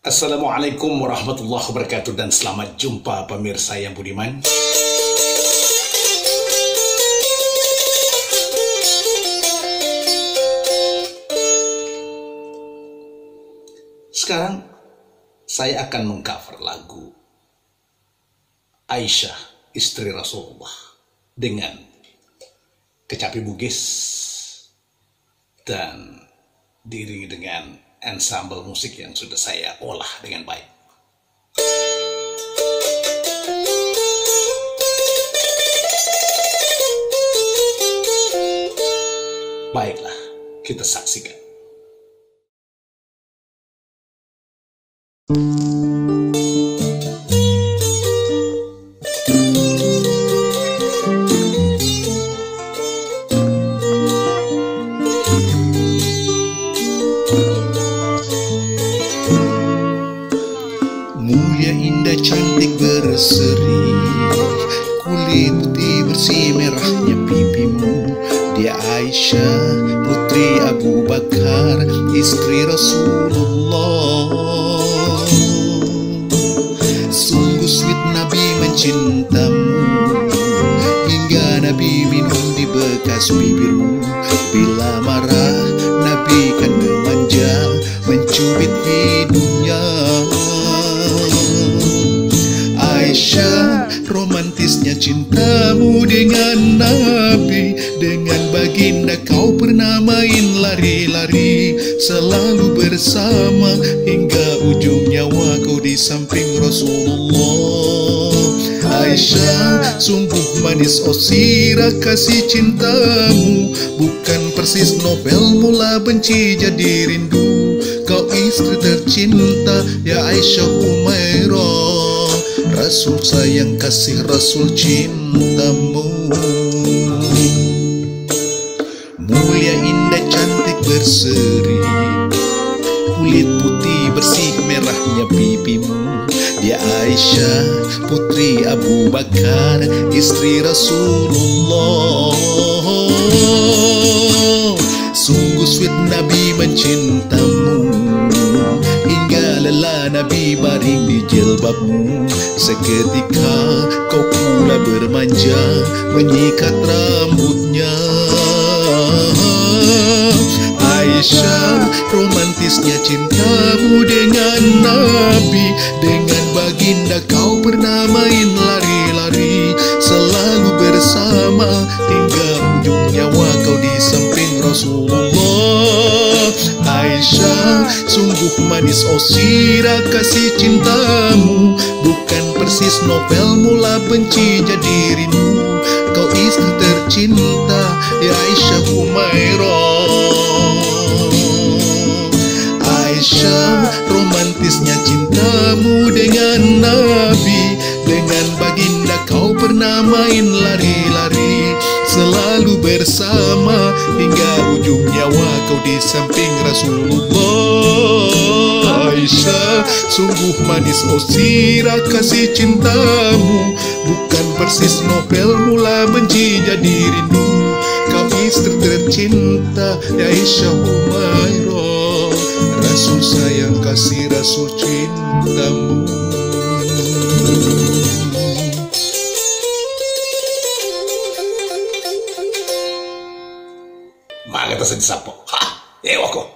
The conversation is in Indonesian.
Assalamualaikum warahmatullahi wabarakatuh dan selamat jumpa pemirsa yang budiman. Sekarang saya akan mengcover lagu Aisyah istri Rasulullah dengan kecapi Bugis dan diiringi dengan ensemble musik yang sudah saya olah dengan baik. Baiklah, kita saksikan. Mulia, indah, cantik, berseri, kulit putih bersih, merahnya pipimu. Dia Aisyah, putri Abu Bakar, istri Rasulullah. Sungguh sweet Nabi mencintamu, hingga Nabi minum di bekas bibirmu. Bila marah, Nabi kan memanja, mencubit hidungnya. Aisyah, romantisnya cintamu dengan Nabi. Dengan baginda kau pernah main lari-lari, selalu bersama hingga ujung nyawa kau di samping Rasulullah. Aisyah, sungguh manis oh sirah kasih cintamu, bukan persis novel mula benci jadi rindu. Kau istri tercinta ya Aisyah Humairah, Rasul sayang kasih Rasul cintamu. Mulia, indah, cantik, berseri, kulit putih bersih, merahnya pipimu. Dia Aisyah, putri Abu Bakar, istri Rasulullah. Sungguh sweet Nabi mencintamu, hingga lelah Nabi baring di jilbabmu. Seketika kau pula bermanja, menyikat rambutnya. Aisyah, romantisnya cintamu dengan Nabi. Dengan baginda kau pernah main lari-lari, selalu bersama hingga ujung nyawa kau di samping Rasulullah. Aisyah, sungguh manis oh sirah kasih cintamu, bukan persis novel mula benci jadi rindu. Kau istri tercinta ya Aisyah Humairah. Aisyah, romantisnya cintamu dengan Nabi. Dengan baginda kau pernah main lari-lari, selalu bersama hingga ujung nyawa kau di samping Rasulullah. Aisyah, sungguh manis oh sirah kasih cintamu, bukan persis novel mula benci jadi rindu. Kau istri tercinta ya Aisyah Humairah, Rasul sayang kasih Rasul cintamu. Makata sa disapo. Ha! Ewa ko.